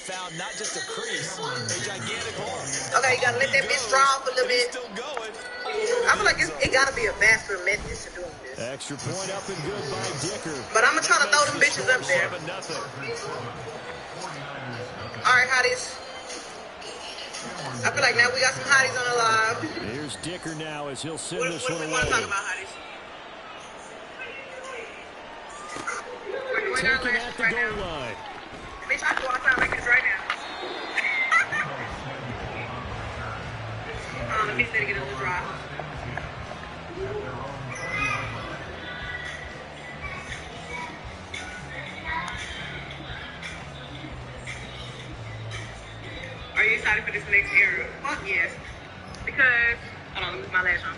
found not just a crease, a gigantic hole. Okay, you gotta let that bitch draw off a little bit. Still going. I feel like it gotta be a faster method to doing this. Extra point up and good by Dicker. But I'm gonna try to throw them bitches up there. 7-0. All right, hotties. I feel like now we got some hotties on the live. Here's Dicker now as he'll send this What one we want to talk away. about, hotties? Taken at the goal line. Bitch, I can go outside like this right now. Let me get a little dry. Are you excited for this next era? Fuck yes. Because, hold on, let me put my lash on.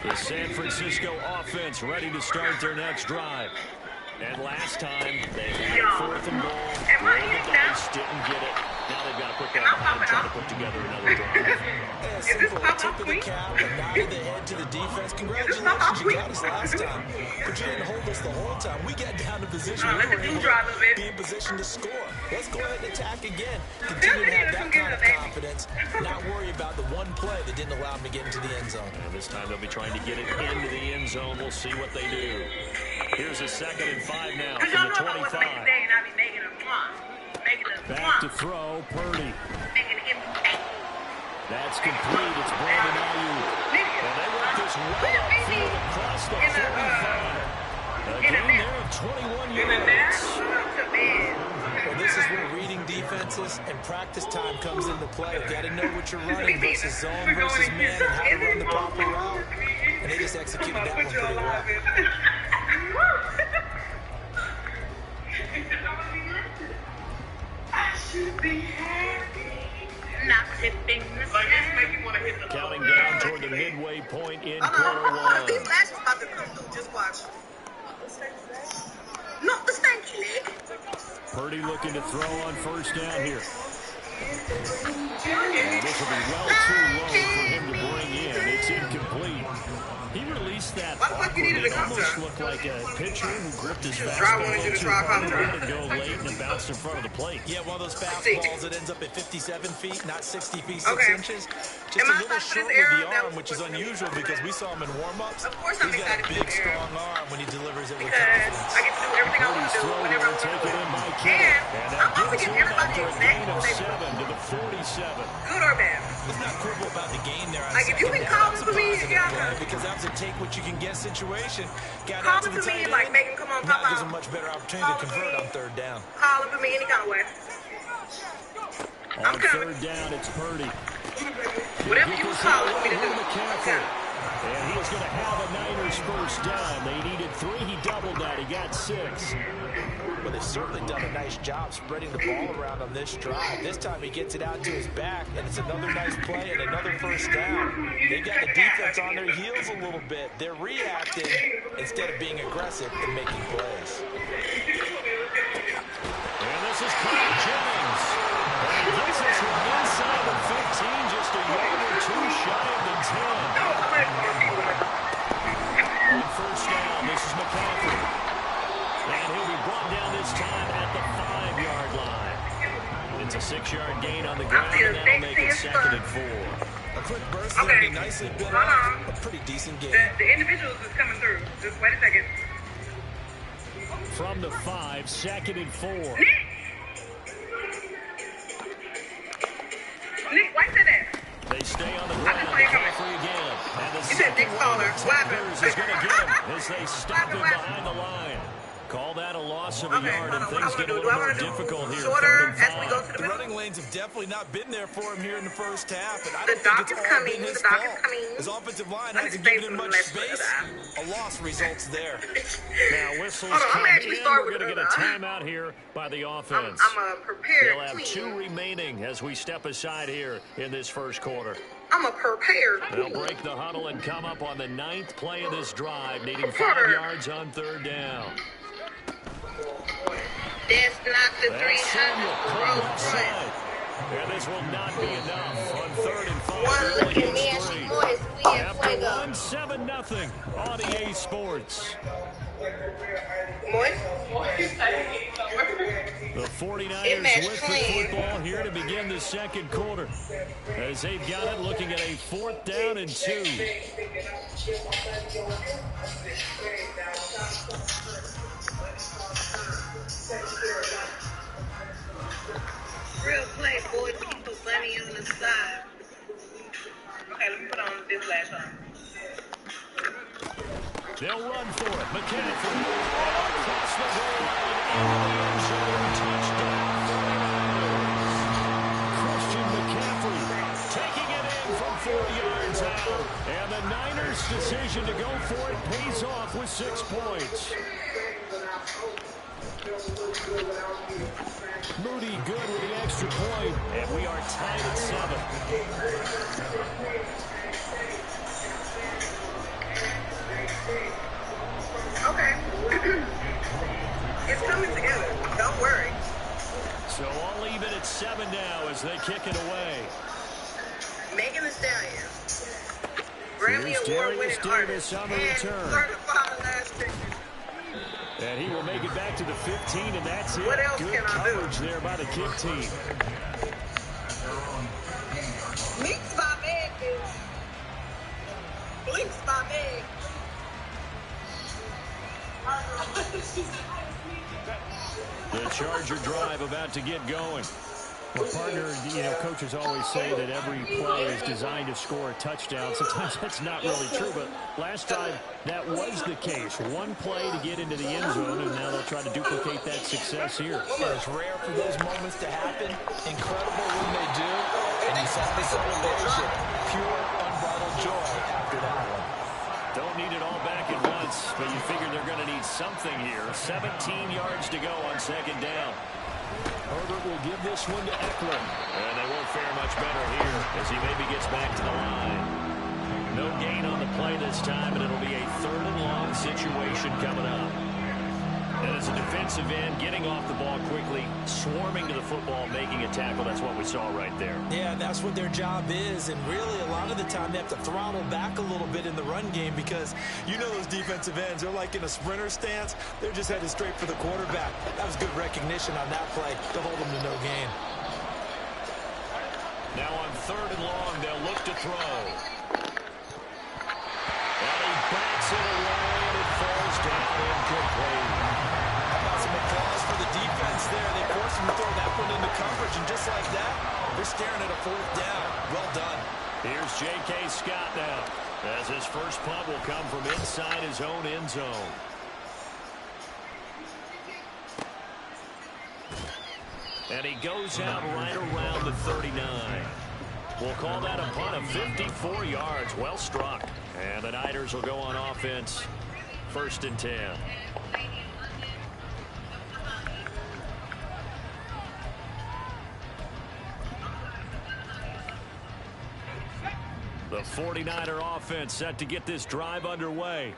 The San Francisco offense ready to start their next drive. And last time, they had 4th and goal, rolled the dice, didn't get it. Now they've got to put that behind and try to put together another drive. Is this pop-up queen? Nod of the head to the defense. Congratulations, you got us last time. But you didn't hold us the whole time. We got down to position. We were able to be in position to score. Let's go ahead and attack again. Continue to have that kind of confidence. Not worry about the one play that didn't allow them to get into the end zone. And this time they'll be trying to get it into the end zone. We'll see what they do. Here's a 2nd and 5 now from the 25. Back to throw, Purdy. That's complete. It's Brandon Ayuk. And they work this right upfield across the 45. A gain there of 21 yards. Well, this is where reading defenses and practice time comes into play. You've got to know what you're running versus zone versus man and how to run the proper route. And they just executed that one pretty well. I should be happy. Not hitting the Counting down toward the midway point in quarter one. These lashes about to come through. Just watch. No, the stanky leg. Purdy looking to throw on 1st down here. And this will be well too low for him to bring in. It's incomplete. He released that awkward. It almost looked like a pitcher who gripped his fastball too hard and go late and it bounced in front of the plate. Yeah, one of those fastballs that ends up at 57 feet, not 60 feet, 6 inches. Just a little short with the arm, which is unusual because we saw him in warm-ups. Of course I'm He's got a excited big, strong arm when he delivers it with because confidence. I get to do everything I want to do whenever I want to do it. And I'm also giving everybody exactly what they want. To the 47. Good or bad? It's not quibble about the game there. Like, if you can call it for me, yeah. Because that was a take what you can get situation. Got call out to it the for me, tight like, end. make him come on Now top gives out. a much better opportunity to convert on 3rd down. Call it for me any kind of way. On 3rd down, it's Purdy. Whatever you call it for me to do. And he is going to have a Niners 1st down. They needed 3. He doubled that. He got 6. Well, they've certainly done a nice job spreading the ball around on this drive. This time he gets it out to his back, and it's another nice play and another 1st down. They got the defense on their heels a little bit. They're reacting instead of being aggressive and making plays. And this is Clyde Jennings. And this is from inside the 15, just a yard or 2 shy of the 10. On 1st down, this is McCaffrey. And he'll be brought down this time at the 5-yard line. It's a 6-yard gain on the ground, and that'll make it 2nd and 4. A quick burst there will be nicely bit off. A pretty decent game. The individuals is coming through. Just wait a second. From the 5, 2nd and 4. Nick, why said that? They stay on the ground. McCaffrey again. And the second one, the Bears is going to get him as they stop him behind the line. Call that a loss of a yard, and things get a little more difficult here. Shorter as we go to the The middle. running lanes have definitely not been there for him here in the 1st half, and I The don't dock think it's is all coming. been his The dock is fault. coming. His offensive line Let me hasn't stay given him from much the left space. A loss results there. Now whistles Hold on, I'm come gonna actually in. start We're with going to get a timeout here by the offense. I'm a prepared They'll have queen. 2 remaining as we step aside here in this 1st quarter. I'm a prepared They'll queen. break the huddle and come up on the 9th play of this drive, needing 5 yards on 3rd down. That's not the That's Samuel 300 caught road left front. side. And this will not be enough on 3rd and 5. One look at me and she more is sweet. After one, 7-0 on EA Sports. The 49ers with the football here to begin the second quarter. As they've got it, looking at a 4th down and 2. Real play, boys. Keep money on the side. Okay, let me put on this last one. They'll run for it. McCaffrey. Across the goal line. Into the end zone. Touchdown. Christian McCaffrey taking it in from 4 yards out. And the Niners' decision to go for it pays off with 6 points. Moody good with the extra point. And we are tied at 7. Okay. It's coming together. Don't worry. So all even at 7 now as they kick it away. Megan Thee Stallion. Grammy Award-winning artist. On the return. Certified last picture. And he will make it back to the 15, and that's it. What else Good can I do? coverage there by the kick team. Blinks by Meg, bitch. Blinks by Meg. The Charger drive about to get going. Well, partner, coaches always say that every play is designed to score a touchdown. Sometimes that's not really true, but last drive, that was the case. One play to get into the end zone, and now they'll try to duplicate that success here. It's rare for those moments to happen. Incredible when they do. And you saw the celebration. Pure, unbridled joy after that one. Don't need it all back at once, but you figure they're going to need something here. 17 yards to go on 2nd down. Herbert will give this one to Eckler. And they won't fare much better here as he maybe gets back to the line. No gain on the play this time, and it'll be a 3rd and long situation coming up. And as a defensive end, getting off the ball quickly, swarming to the football, making a tackle, that's what we saw right there. Yeah, that's what their job is, and really a lot of the time they have to throttle back a little bit in the run game because you know those defensive ends, they're like in a sprinter stance. They're just headed straight for the quarterback. That was good recognition on that play to hold them to no gain. Now on 3rd and long, they'll look to throw. And he backs it away, and it falls down incomplete. Some applause for the defense there. They forced him to throw that one into coverage, and just like that, they're staring at a 4th down. Well done. Here's J.K. Scott now, as his first punt will come from inside his own end zone. And he goes out right around the 39. We'll call that a punt of 54 yards. Well struck. And the Niners will go on offense. 1st and 10. The 49er offense set to get this drive underway.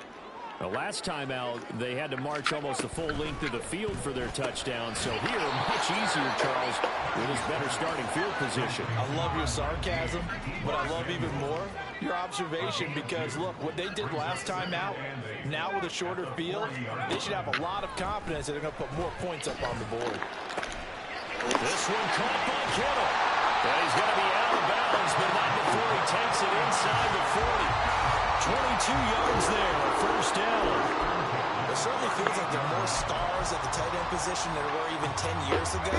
The last time out, they had to march almost the full length of the field for their touchdown. So here, much easier, Charles, with his better starting field position. I love your sarcasm, but I love even more your observation because, look, what they did last time out, now with a shorter field, they should have a lot of confidence that they're going to put more points up on the board. This one caught by Kittle. And he's going to be out of bounds, but not before he takes it inside the 40. 22 yards there, 1st down. It certainly feels like there are more stars at the tight end position than there were even 10 years ago.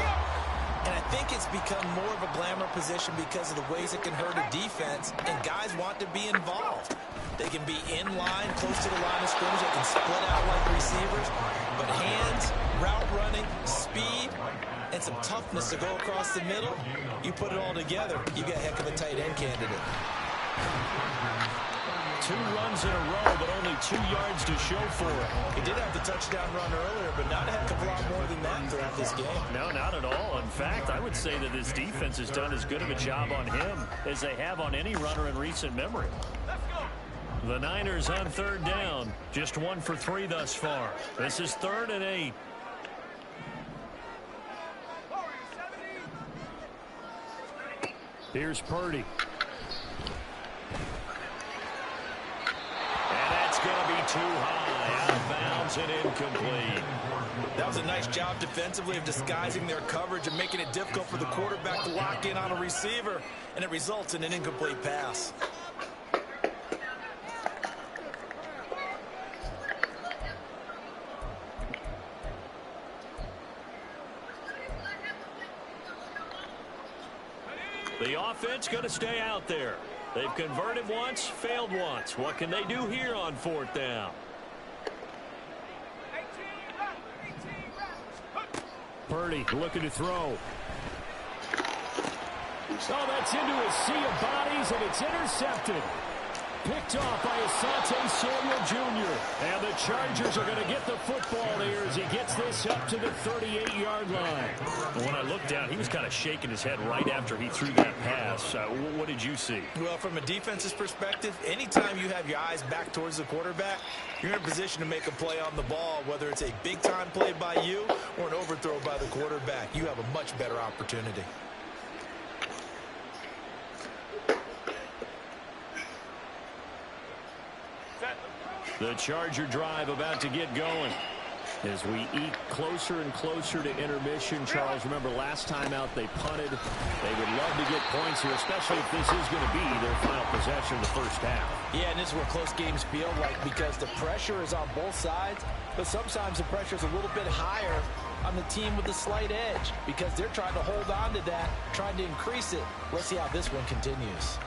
And I think it's become more of a glamour position because of the ways it can hurt a defense, and guys want to be involved. They can be in line, close to the line of scrimmage. They can split out like receivers. But hands, route running, speed, and some toughness to go across the middle, you put it all together, you get a heck of a tight end candidate. 2 runs in a row, but only 2 yards to show for it. He did have the touchdown run earlier, but not a heck of a lot more than that throughout this game. No, not at all. In fact, I would say that this defense has done as good of a job on him as they have on any runner in recent memory. The Niners on 3rd down. Just 1 for 3 thus far. This is 3rd and 8. Here's Purdy. too high, out of bounds and incomplete. That was a nice job defensively of disguising their coverage and making it difficult for the quarterback to lock in on a receiver, and it results in an incomplete pass. The offense going to stay out there. They've converted once, failed once. What can they do here on 4th down? Purdy looking to throw. Oh, that's into a sea of bodies, and it's intercepted. Picked off by Asante Samuel Jr. And the Chargers are going to get the football here as he gets this up to the 38-yard line. When I looked down, he was kind of shaking his head right after he threw that pass. What did you see? Well, from a defense's perspective, anytime you have your eyes back towards the quarterback, you're in a position to make a play on the ball, whether it's a big-time play by you or an overthrow by the quarterback. You have a much better opportunity. The Charger drive about to get going. As we eat closer and closer to intermission, Charles, remember last time out they punted. They would love to get points here, especially if this is going to be their final possession of the first half. Yeah, and this is what close games feel like because the pressure is on both sides, but sometimes the pressure is a little bit higher on the team with the slight edge because they're trying to hold on to that, trying to increase it. Let's see how this one continues.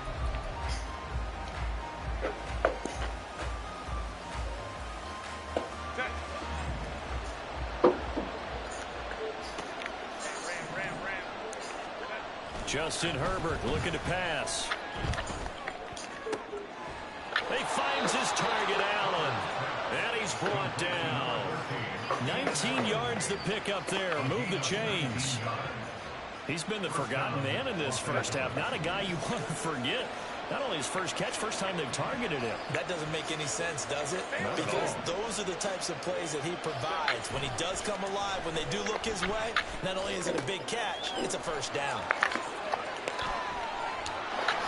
Justin Herbert looking to pass. He finds his target, Allen. And he's brought down. 19 yards to pick up there. Move the chains. He's been the forgotten man in this first half. Not a guy you want to forget. Not only his first catch, first time they've targeted him. That doesn't make any sense, does it? Because those are the types of plays that he provides. When he does come alive, when they do look his way, not only is it a big catch, it's a first down.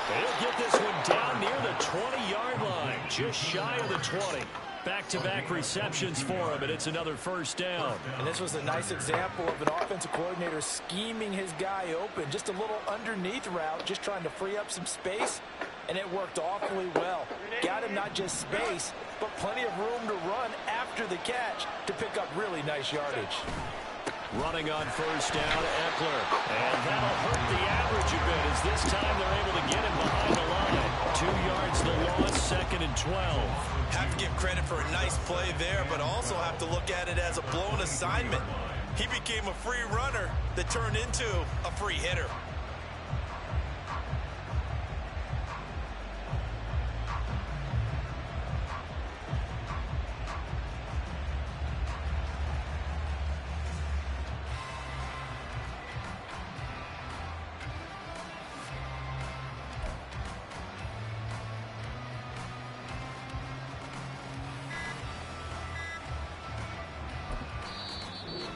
He'll get this one down near the 20-yard line, just shy of the 20. Back-to-back receptions for him, and it's another first down. And this was a nice example of an offensive coordinator scheming his guy open. Just a little underneath route, just trying to free up some space, and it worked awfully well. Got him not just space, but plenty of room to run after the catch to pick up really nice yardage. Running on first down, Eckler. And that'll hurt the average a bit as this time they're able to get him behind the line. 2 yards the loss, 2nd and 12. Have to give credit for a nice play there, but also have to look at it as a blown assignment. He became a free runner that turned into a free hitter.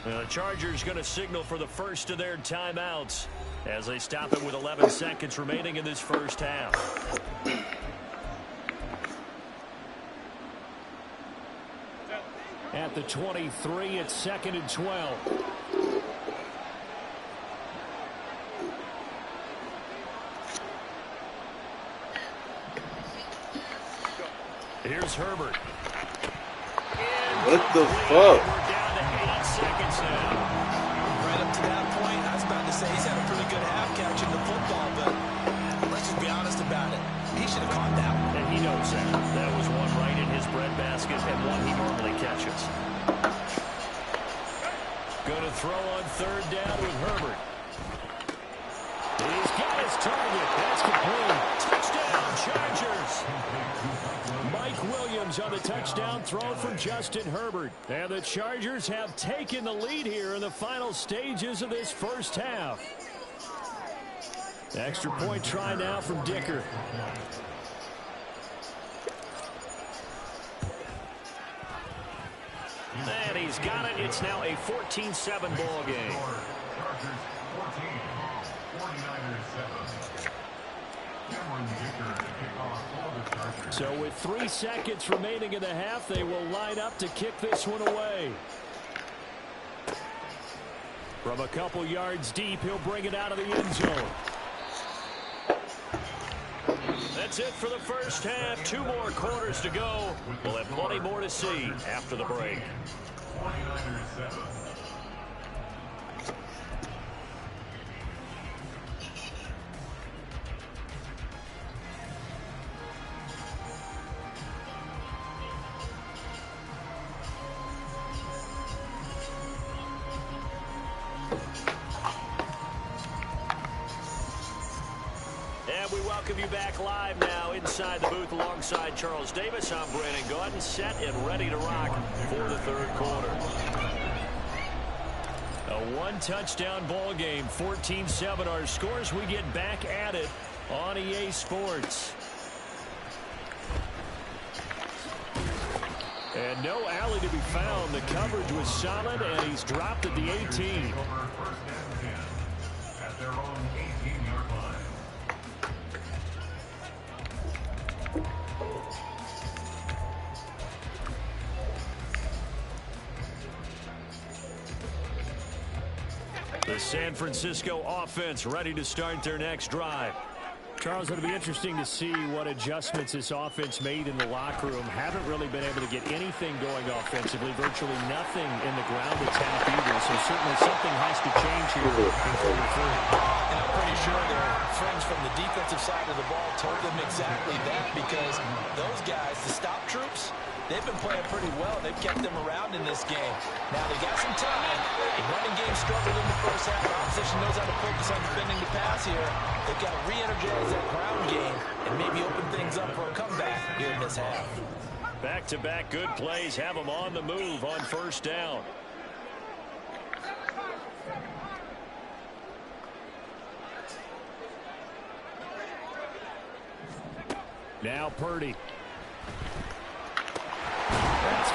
The Chargers going to signal for the first of their timeouts as they stop it with 11 seconds remaining in this first half. At the 23, it's 2nd and 12. Here's Herbert. What the fuck? Seconds now. Right up to that point, I was about to say he's had a pretty good half catching the football, but let's just be honest about it. He should have caught that one. And he knows that. That was one right in his breadbasket and one he normally catches. Going to throw on 3rd down with Herbert. He's got his target. That's complete. Touchdown, Chargers. Mike Williams on the touchdown throw from Justin Herbert. And the Chargers have taken the lead here in the final stages of this first half. Extra point try now from Dicker. And he's got it. It's now a 14-7 ball game. So with 3 seconds remaining in the half, they will line up to kick this one away. From a couple yards deep, he'll bring it out of the end zone. That's it for the first half. 2 more quarters to go. We'll have plenty more to see after the break. We welcome you back live now inside the booth alongside Charles Davis. I'm Brandon Gaudin, set and ready to rock for the third quarter. A 1-touchdown ball game, 14-7 our scores. We get back at it on EA Sports. And no alley to be found. The coverage was solid, and he's dropped at the 18. The San Francisco offense ready to start their next drive. Charles, it'll be interesting to see what adjustments this offense made in the locker room. Haven't really been able to get anything going offensively. Virtually nothing in the ground attack either. So certainly something has to change here in quarter 3. And I'm pretty sure their friends from the defensive side of the ball told them exactly that, because those guys, the stop troops, they've been playing pretty well. They've kept them around in this game. Now they got some time. The running game struggled in the first half. The opposition knows how to focus on defending the pass here. They've got to re-energize that ground game and maybe open things up for a comeback here in this half. Back-to-back good plays have them on the move on first down. Now Purdy.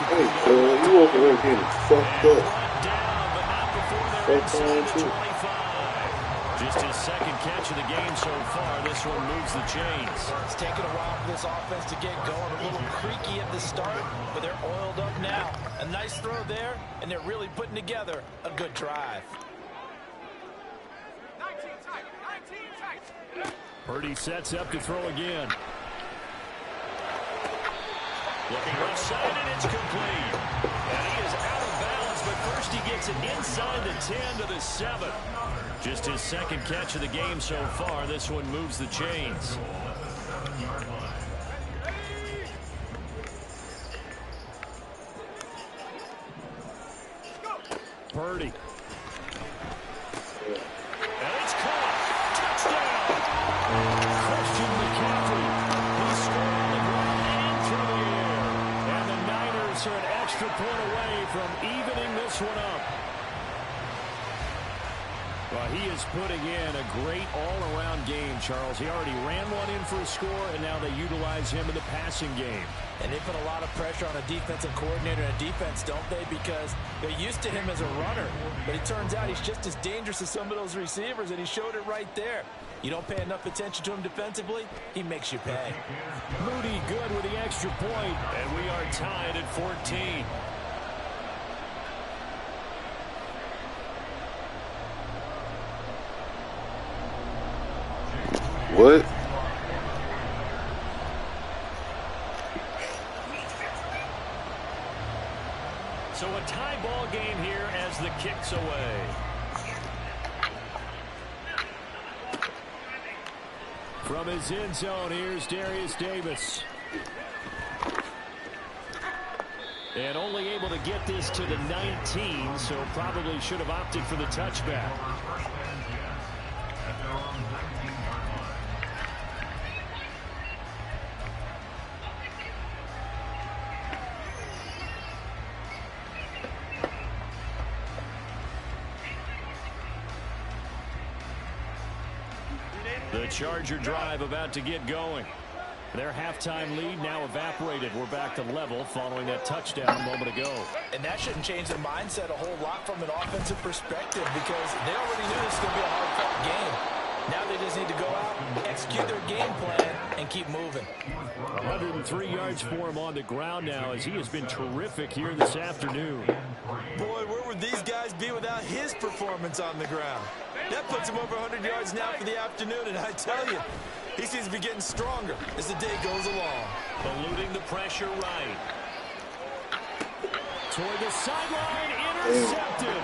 Hey, you over there getting fucked up. That time too. Just his second catch of the game so far. This one moves the chains. It's taken a while for this offense to get going. A little creaky at the start, but they're oiled up now. A nice throw there, and they're really putting together a good drive. 19 tight. Purdy sets up to throw again. Looking left side, and it's complete. And he is out of bounds, but first he gets it inside the 10 to the 7. Just his second catch of the game so far. This one moves the chains. Purdy. And it's caught. Touchdown. Christian McCaffrey. He scored on the ground and through the air. And the Niners are an extra point away from evening this one up. Well, he is putting in a great all-around game, Charles. He already ran one in for a score, and now they utilize him in the passing game. And they put a lot of pressure on a defensive coordinator and a defense, don't they? Because they're used to him as a runner. But it turns out he's just as dangerous as some of those receivers, and he showed it right there. You don't pay enough attention to him defensively, he makes you pay. Moody good with the extra point, and we are tied at 14. What? So a tie ball game here as the kick's away. From his end zone, here's Darius Davis. And only able to get this to the 19, so probably should have opted for the touchback. The Charger drive about to get going. Their halftime lead now evaporated. We're back to level following that touchdown a moment ago. And that shouldn't change their mindset a whole lot from an offensive perspective, because they already knew this was going to be a hard-fought game. Now they just need to go out, execute their game plan, and keep moving. 103 yards for him on the ground now as he has been terrific here this afternoon. Boy, where would these guys be without his performance on the ground? That puts him over 100 yards now for the afternoon, and I tell you, he seems to be getting stronger as the day goes along. Eluding the pressure right. Toward the sideline, intercepted.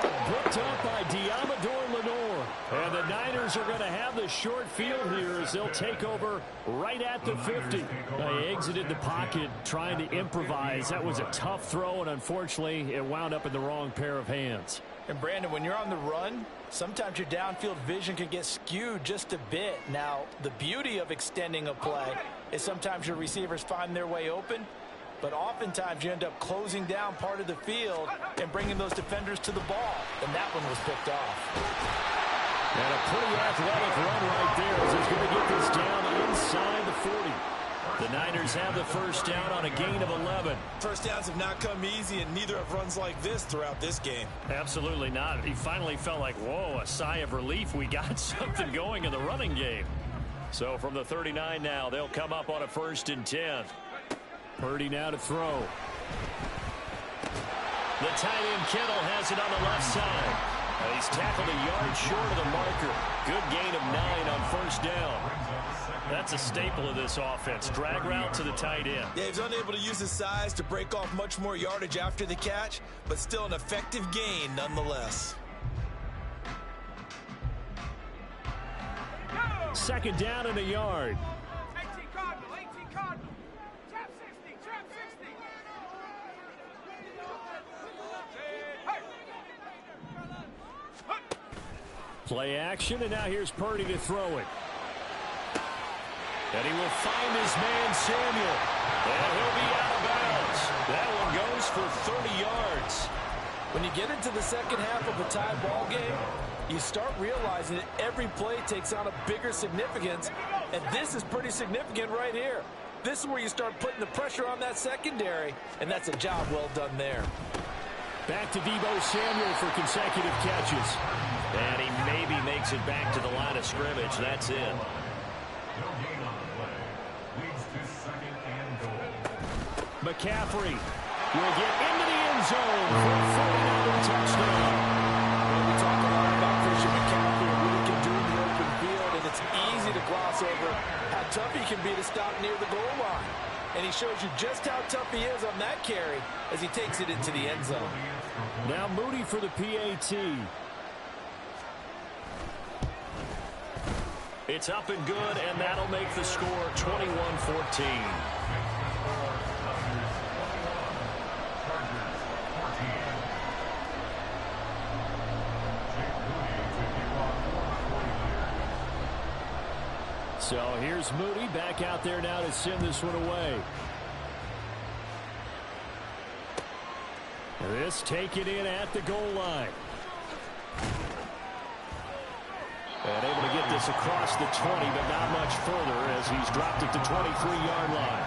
Picked up by Diamador Lenore. And the Niners are going to have the short field here as they'll take over right at the 50. They exited the pocket trying to improvise. That was a tough throw, and unfortunately, it wound up in the wrong pair of hands. And Brandon, when you're on the run, sometimes your downfield vision can get skewed just a bit. Now, the beauty of extending a play is sometimes your receivers find their way open, but oftentimes you end up closing down part of the field and bringing those defenders to the ball. And that one was picked off. And a pretty athletic run right there as he's going to get this down inside the 40. The Niners have the first down on a gain of 11. First downs have not come easy, and neither have runs like this throughout this game. Absolutely not. He finally felt like, whoa, a sigh of relief. We got something going in the running game. So from the 39 now, they'll come up on a 1st and 10. Purdy now to throw. The tight end Kittle has it on the left side. And he's tackled a yard short of the marker. Good gain of 9 on 1st down. That's a staple of this offense. Drag route to the tight end. Yeah, he's unable to use his size to break off much more yardage after the catch, but still an effective gain nonetheless. 2nd down and a yard. 18 Cardinal, 18 Cardinal. Trap 60, trap 60. Play action, and now here's Purdy to throw it. And he will find his man Samuel. And he'll be out of bounds. That one goes for 30 yards. When you get into the second half of a tie ball game, you start realizing that every play takes on a bigger significance, and this is pretty significant right here. This is where you start putting the pressure on that secondary, and that's a job well done there. Back to Deebo Samuel for consecutive catches. And he maybe makes it back to the line of scrimmage. That's it. McCaffrey will get into the end zone for a 49 touchdown. We talk a lot about Christian McCaffrey and what he can do in the open field, and it's easy to gloss over how tough he can be to stop near the goal line. And he shows you just how tough he is on that carry as he takes it into the end zone. Now Moody for the PAT. It's up and good, and that'll make the score 21-14. So here's Moody back out there now to send this one away. This taken in at the goal line. And able to get this across the 20, but not much further as he's dropped it to 23-yard line.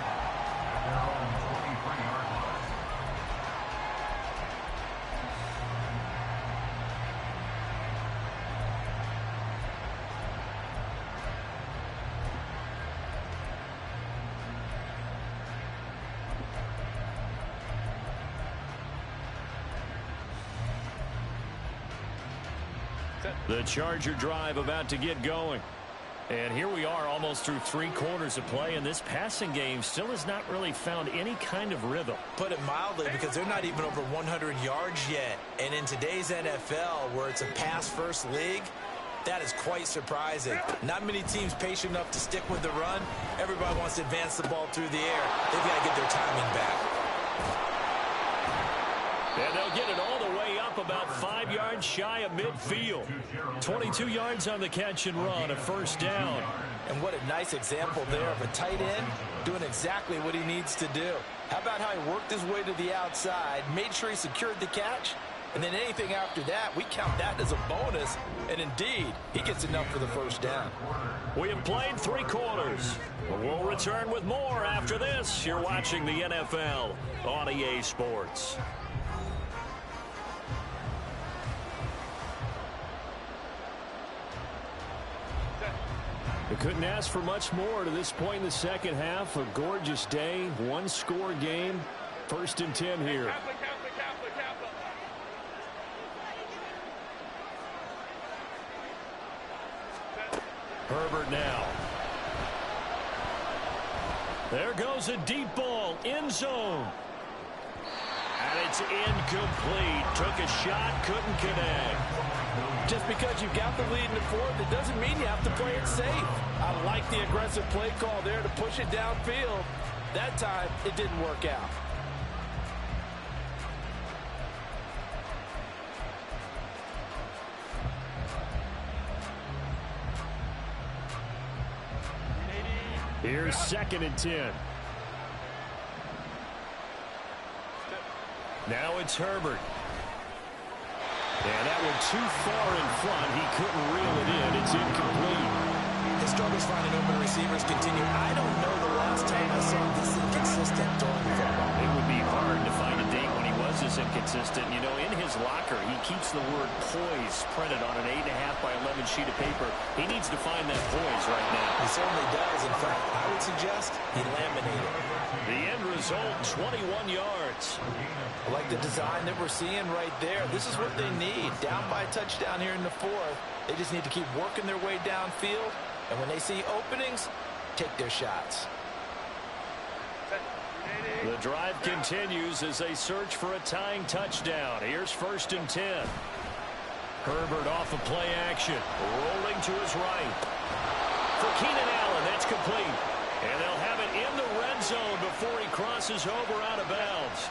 The Charger drive about to get going. And here we are almost through 3 quarters of play, and this passing game still has not really found any kind of rhythm. Put it mildly, because they're not even over 100 yards yet. And in today's NFL, where it's a pass-first league, that is quite surprising. Not many teams patient enough to stick with the run. Everybody wants to advance the ball through the air. They've got to get their timing back. And they'll get it all the way up about 5 yards shy of midfield. 22 yards on the catch and run, a first down. And what a nice example there of a tight end doing exactly what he needs to do. How about how he worked his way to the outside, made sure he secured the catch, and then anything after that, we count that as a bonus. And indeed, he gets enough for the first down. We have played 3 quarters. We'll return with more after this. You're watching the NFL on EA Sports. Couldn't ask for much more to this point in the second half. A gorgeous day, one-score game. 1st and 10 here. Herbert now. There goes a deep ball, end zone. And it's incomplete. Took a shot, couldn't connect. Just because you've got the lead in the fourth, it doesn't mean you have to play it safe. I like the aggressive play call there to push it downfield. That time, it didn't work out. Here's 2nd and 10. Now it's Herbert. And that one too far in front. He couldn't reel it in. It's incomplete. His struggles finding open receivers continue. I don't know the last time I saw this inconsistent throwing football. It would be hard to find a date when he was this inconsistent. You know, in his locker, he keeps the word poise printed on an 8.5 by 11 sheet of paper. He needs to find that poise right now. He certainly does. In fact, I would suggest he laminated. The end result, 21 yards. I like the design that we're seeing right there. This is what they need. Down by a touchdown here in the fourth. They just need to keep working their way downfield. And when they see openings, take their shots. The drive continues as they search for a tying touchdown. Here's 1st and 10. Herbert off of play action. Rolling to his right. For Keenan Allen, that's complete. And they'll have it in the red zone before he crosses over out of bounds.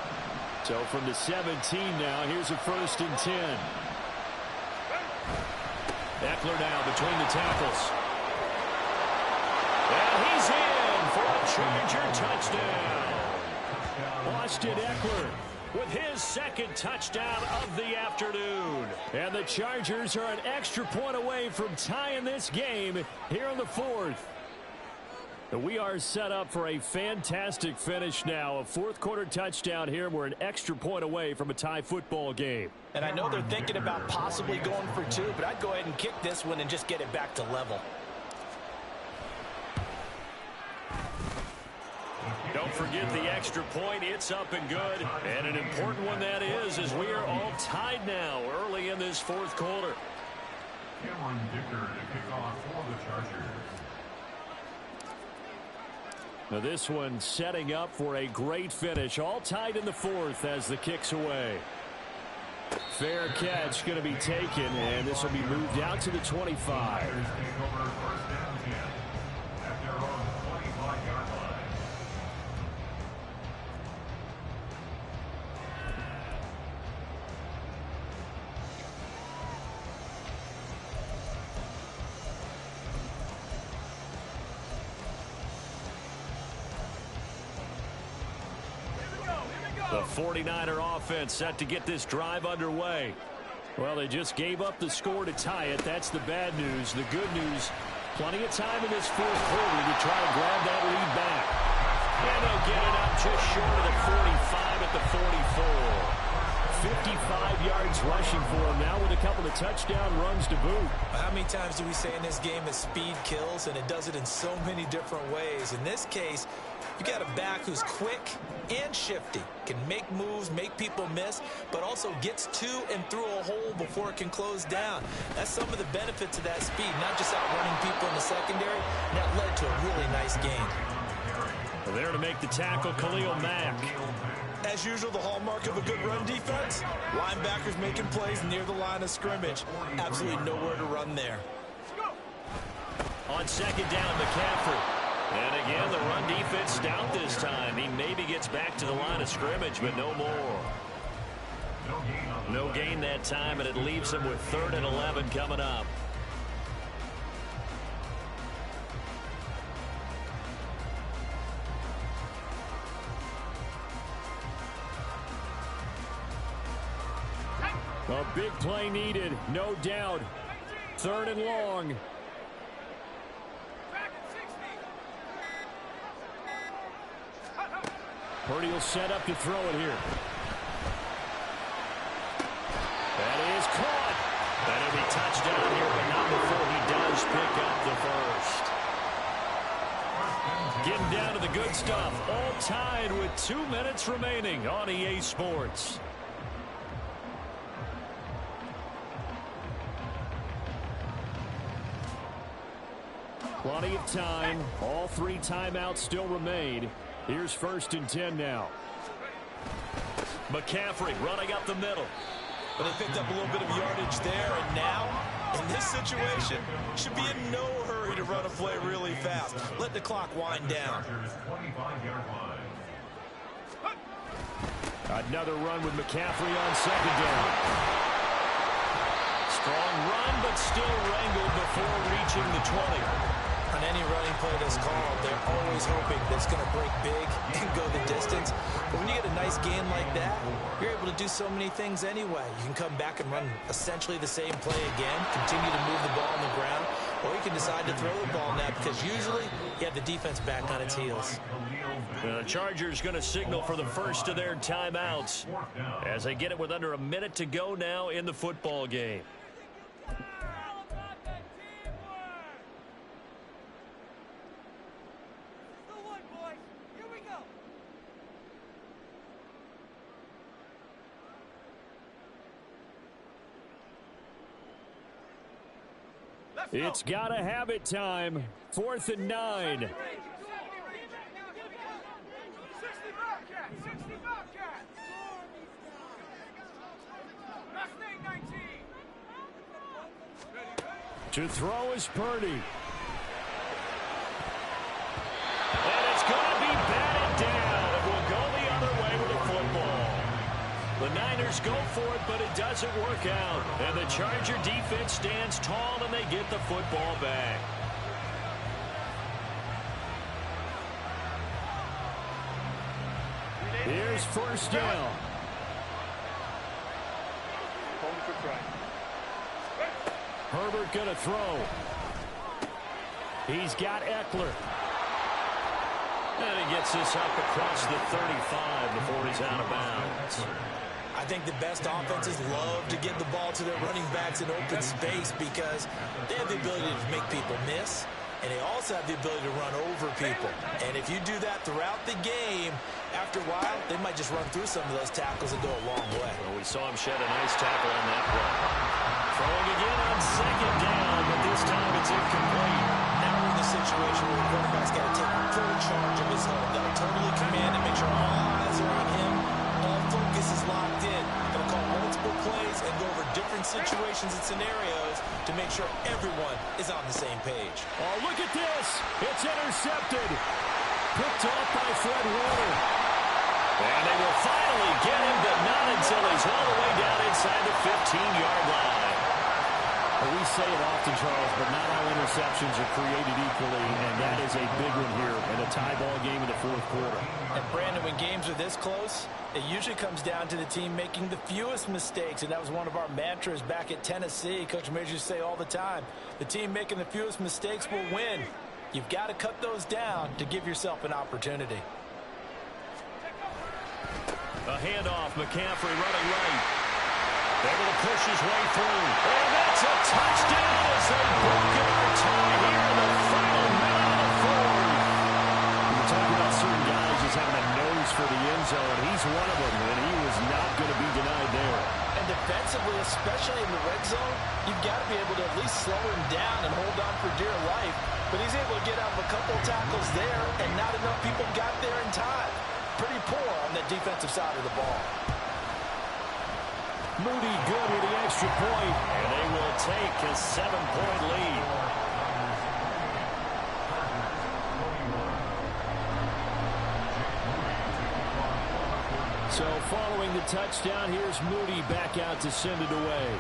So from the 17 now, here's a 1st and 10. Eckler now between the tackles. And he's in for a Charger touchdown. Austin Eckler with his 2nd touchdown of the afternoon. And the Chargers are an extra point away from tying this game here in the fourth. We are set up for a fantastic finish now. A fourth-quarter touchdown here. We're an extra point away from a tie football game. And I know they're thinking about possibly going for 2, but I'd go ahead and kick this one and just get it back to level. Don't forget the extra point. It's up and good. And an important one that is, as we are all tied now early in this fourth quarter. Cameron Dicker to kick off for the Chargers. Now this one setting up for a great finish. All tied in the fourth as the kick's away. Fair catch going to be taken, and this will be moved out to the 25. The 49er offense set to get this drive underway. Well, they just gave up the score to tie it. That's the bad news. The good news, plenty of time in this fourth quarter to try and grab that lead back. And they'll get it up just short of the 45 at the 44. 55 yards rushing for him now with a couple of touchdown runs to boot. How many times do we say in this game that speed kills, and it does it in so many different ways? In this case, you got a back who's quick and shifty, can make moves, make people miss, but also gets to and through a hole before it can close down. That's some of the benefits of that speed, not just outrunning people in the secondary. And that led to a really nice game. There to make the tackle, Khalil Mack. As usual, the hallmark of a good run defense, linebackers making plays near the line of scrimmage. Absolutely nowhere to run there. On second down, McCaffrey. And again, the run defense stout this time. He maybe gets back to the line of scrimmage, but no more. No gain that time, and it leaves him with 3rd and 11 coming up. A big play needed, no doubt. 3rd and long. Purdy will set up to throw it here. That is caught. And it'll be touchdown here, but not before he does pick up the first. Getting down to the good stuff. All tied with 2 minutes remaining on EA Sports. Plenty of time. All 3 timeouts still remain. Here's 1st and 10 now. McCaffrey running up the middle. But they picked up a little bit of yardage there, and now, in this situation, should be in no hurry to run a play really fast. Let the clock wind down. Another run with McCaffrey on 2nd down. Strong run, but still wrangled before reaching the 20. On any running play that's called, they're always hoping that it's going to break big and go the distance. But when you get a nice gain like that, you're able to do so many things anyway. You can come back and run essentially the same play again, continue to move the ball on the ground, or you can decide to throw the ball now because usually you have the defense back on its heels. The Chargers going to signal for the first of their timeouts as they get it with under a minute to go now in the football game. It's gotta have it time. 4th and 9. 60 Bobcat! 60 Bobcat! Last name 19. To throw is Purdy. And it's gonna be batted down. It will go the other way with the football. The Niners go for it, but it doesn't work out. And the Charger defense stands tall, and they get the football back. Here's 1st down. Herbert going to throw. He's got Eckler. And he gets this up across the 35 before he's out of bounds. I think the best offenses love to get the ball to their running backs in open space because they have the ability to make people miss, and they also have the ability to run over people. And if you do that throughout the game, after a while, they might just run through some of those tackles and go a long way. Well, we saw him shed a nice tackle on that play. Throwing again on 2nd down, but this time it's incomplete. Now we're in the situation where the quarterback's got to take full charge of his home. Got to totally command and make sure all eyes are on him. All focus is locked in. Going to call multiple plays and go over different situations and scenarios to make sure everyone is on the same page. Oh, look at this. It's intercepted. Picked off by Fred Warner. And they will finally get him, but not until he's all the way down inside the 15-yard line. Well, we say it often, Charles, but not all interceptions are created equally, and that is a big one here in a tie ball game in the 4th quarter. And, Brandon, when games are this close, it usually comes down to the team making the fewest mistakes, and that was one of our mantras back at Tennessee. Coach Major used to say all the time, the team making the fewest mistakes will win. You've got to cut those down to give yourself an opportunity. A handoff, McCaffrey running right. Able to push his way through. And that's a touchdown as they broke our tie here in the final minute of the 4th. We're talking about certain guys just having a nose for the end zone. He's one of them, and he was not going to be denied there. And defensively, especially in the red zone, you've got to be able to at least slow him down and hold on for dear life. But he's able to get out of a couple tackles there, and not enough people got there in time. Pretty poor on the defensive side of the ball. Moody good with the extra point, and they will take a 7-point lead. So following the touchdown, here's Moody back out to send it away.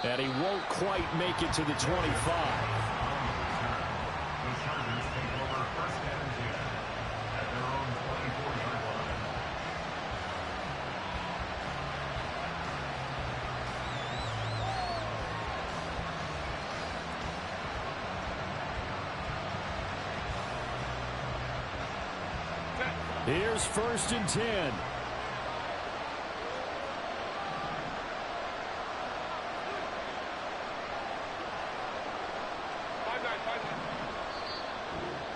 And he won't quite make it to the 25. Here's 1st and 10.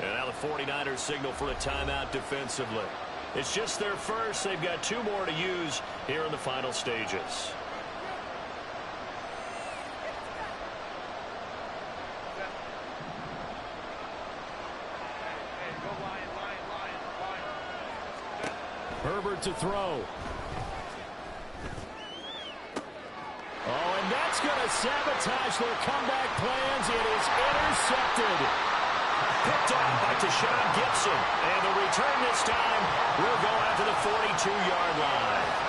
And now the 49ers signal for a timeout defensively. It's just their first. They've got 2 more to use here in the final stages. Herbert to throw. Oh, and that's going to sabotage their comeback plans. It is intercepted. Picked off by Tashawn Gibson. And the return this time will go out to the 42-yard line.